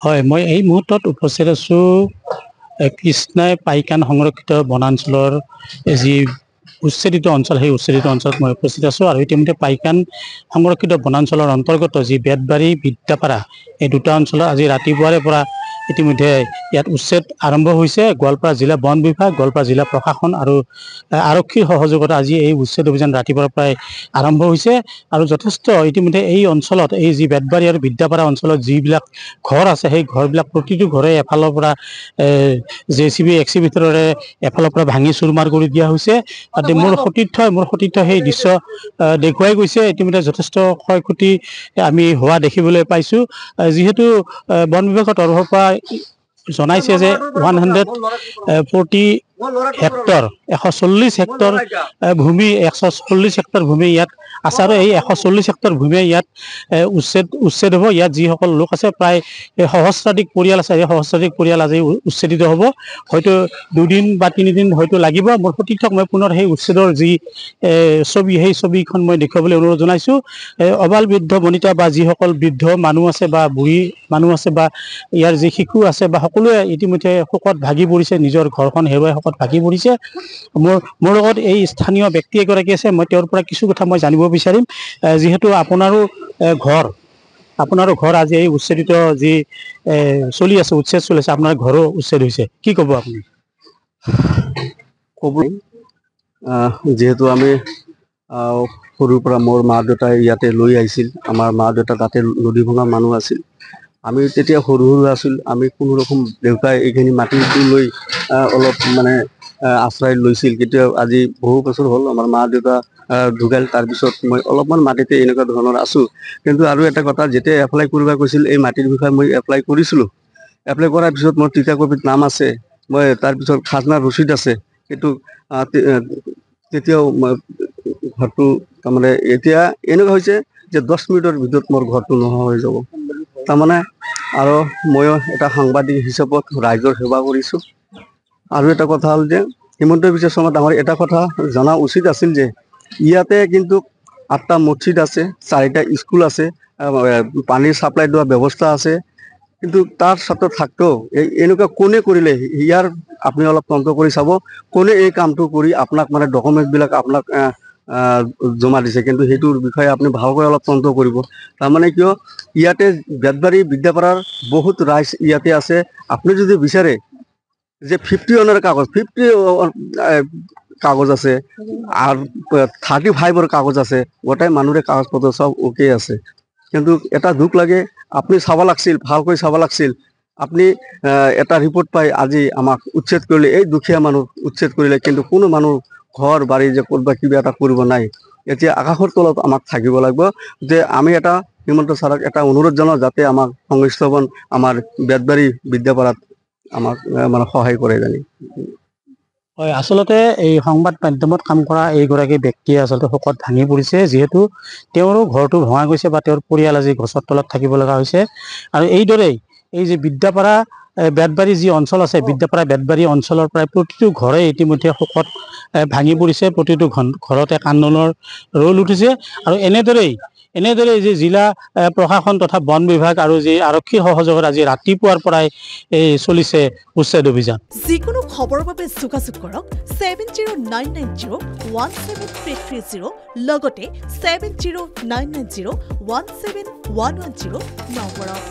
হয়, মই এই মুহূৰ্তত উপস্থিত আছোঁ কৃষ্ণাই পাইকান সংৰক্ষিত বনাঞ্চলৰ যি উচ্ছেদিত অঞ্চল, সেই উচ্ছেদিত অঞ্চলত মই উপস্থিত আছোঁ। আৰু ইতিমধ্যে পাইকান সংৰক্ষিত বনাঞ্চলৰ অন্তৰ্গত যি বেতবাৰী, বিদ্যাপাৰা, এই দুটা অঞ্চলত আজি ৰাতিপুৱাৰে পৰা ইতিমধ্যে ইয়াত উচ্ছেদ আৰম্ভ হৈছে। গোৱালপাৰা জিলা বন বিভাগ, গোৱালপাৰা জিলা প্ৰশাসন আৰু আৰক্ষীৰ সহযোগত আজি এই উচ্ছেদ অভিযান ৰাতিপুৱাৰ পৰাই আৰম্ভ হৈছে। আৰু যথেষ্ট ইতিমধ্যে এই অঞ্চলত, এই যি বেতবাৰী আৰু বিদ্যাপাৰা অঞ্চলত যিবিলাক ঘৰ আছে, সেই ঘৰবিলাক প্ৰতিটো ঘৰে এফালৰ পৰা JCB এক্সিভিটৰে এফালৰ পৰা ভাঙি চুৰমাৰ কৰি দিয়া হৈছে। আৰু মোৰ সতীৰ্থ সেই দৃশ্য দেখুৱাই গৈছে। ইতিমধ্যে যথেষ্ট ক্ষয় ক্ষতি আমি হোৱা দেখিবলৈ পাইছোঁ। যিহেতু বন বিভাগৰ তৰফৰ পৰা জনাইছে যে 140 হেক্টৰ 140 হেক্টৰ ভূমি 140 হেক্টৰ ভূমি ইয়াত আছে। আৰু এই 140 হেক্টৰ ভূমি ইয়াত উচ্ছেদ হ'ব। ইয়াত যিসকল লোক আছে, প্ৰায় সহস্ৰাধিক পৰিয়াল আছে, এই সহস্ৰাধিক পৰিয়াল আজি উচ্ছেদিত হ'ব। হয়তো 2 দিন বা 3 দিন হয়তো লাগিব। মোৰ সতীৰ্থক মই পুনৰ সেই উচ্ছেদৰ যি ছবি, সেই ছবিখন মই দেখুৱাবলৈ অনুৰোধ জনাইছোঁ। অবাল বৃদ্ধ বনিতা বা যিসকল বৃদ্ধ মানুহ আছে বা বুঢ়ী মানুহ আছে বা ইয়াৰ যি শিশু আছে, বা সকলোৱে ইতিমধ্যে শোকত ভাগি পৰিছে, নিজৰ ঘৰখন হেৰুৱাই শোকত ভাগি পৰিছে। মোৰ লগত এই স্থানীয় ব্যক্তি এগৰাকী আছে, মই তেওঁৰ পৰা কিছু কথা মই জানিব বিচাৰিম। যিহেতু আপোনাৰো ঘৰ আজি এই উচ্ছেদিত যি চলি আছে, উচ্ছেদ চলি আছে, আপোনাৰ ঘৰো উচ্ছেদ হৈছে, কি ক'ব আপুনি? ক'ব যিহেতু আমি সৰুৰ পৰা মোৰ মা দেউতাই ইয়াতে লৈ আহিছিল। আমাৰ মা দেউতা তাতে নদী ভঙা মানুহ আছিল। আমি তেতিয়া সৰু আছিল। আমি কোনো ৰকম দেউতাই এইখিনি মাটিটো লৈ অলপ মানে আশ্ৰয় লৈছিল। কিন্তু আজি বহু বছৰ হ'ল আমাৰ মা দেউতা ঢুকাল। তাৰপিছত মই অলপমান মাটিতে এনেকুৱা ধৰণৰ আছোঁ। কিন্তু আৰু এটা কথা, যেতিয়া এপ্লাই কৰিব কৈছিল এই মাটিৰ বিষয়ে, মই এপ্লাই কৰিছিলোঁ। এপ্লাই কৰাৰ পিছত মোৰ তিতা কপিত নাম আছে, মই তাৰপিছত খাজনাৰ ৰচিদ আছে। কিন্তু তেতিয়াও ঘৰটো তাৰমানে এতিয়া এনেকুৱা হৈছে যে 10 মিনিটৰ ভিতৰত মোৰ ঘৰটো নোহোৱা হৈ যাব। তাৰমানে আৰু ময়ো এটা সাংবাদিক হিচাপত ৰাইজৰ সেৱা কৰিছোঁ। আৰু এটা কথা হ'ল যে হিমন্ত বিশ্ব শৰ্মা ডাঙৰ এটা কথা জনা উচিত আছিল যে ইয়াতে কিন্তু 8টা মছজিদ আছে, 4টা স্কুল আছে, পানীৰ ছাপ্লাই দিয়া ব্যৱস্থা আছে। কিন্তু তাৰ ছাত্ৰ থাকতেও এনেকুৱা কোনে কৰিলে, ইয়াৰ আপুনি অলপ তন্ত্ৰ কৰি চাব, কোনে এই কামটো কৰি আপোনাক মানে ডকুমেণ্টবিলাক আপোনাক জমা দিছে। কিন্তু সেইটোৰ বিষয়ে আপুনি ভালকৈ অলপ তন্ত্ৰ কৰিব। তাৰমানে কিয়, ইয়াতে বেতবাৰী বিদ্যাপাৰাৰ বহুত ৰাইজ ইয়াতে আছে। আপুনি যদি বিচাৰে যে 51ৰ কাগজ, 50 কাগজ আছে আৰু 35ৰ কাগজ আছে, গোটেই মানুহৰে কাগজ পত্ৰ চব অ'কে আছে। কিন্তু এটা দুখ লাগে, আপুনি চাব লাগিছিল, ভালকৈ চাব লাগিছিল। আপুনি এটা ৰিপৰ্ট পাই আজি আমাক উচ্ছেদ কৰিলে, এই দুখীয়া মানুহ উচ্ছেদ কৰিলে। কিন্তু কোনো মানুহ ঘৰ বাৰী যে ক'ৰবাত কিবা এটা কৰিব নাই। এতিয়া আকাশৰ তলত আমাক থাকিব লাগিব। যে আমি এটা হিমন্ত ছাৰক এটা অনুৰোধ জনাওঁ, যাতে আমাক সংস্থাপন আমাৰ বেতবাৰী বিদ্যাপাৰাত আমাক মানে সহায় কৰে জানি। হয়, আচলতে এই সংবাদ মাধ্যমত কাম কৰা এইগৰাকী ব্যক্তিয়ে আচলতে শোকত ভাঙি পৰিছে। যিহেতু তেওঁৰো ঘৰটো ভঙা গৈছে বা তেওঁৰ পৰিয়াল আজি গছৰ তলত থাকিব লগা হৈছে। আৰু এইদৰেই এই যে বিদ্যাপাৰা বেতবাৰী যি অঞ্চল আছে, বিদ্যাপাৰা বেতবাৰী অঞ্চলৰ প্ৰায় প্ৰতিটো ঘৰে ইতিমধ্যে শোকত ভাঙি পৰিছে। প্ৰতিটো ঘৰতে কান্দোনৰ ৰোল উঠিছে। আৰু এনেদৰেই যি জিলা প্ৰশাসন তথা বন বিভাগ আৰু যি আৰক্ষীৰ সহযোগত আজি ৰাতিপুৱাৰ পৰাই এই চলিছে উচ্ছেদ অভিযান। যিকোনো খবৰৰ বাবে যোগাযোগ কৰক 7099017330 লগতে 7099017110 নম্বৰত।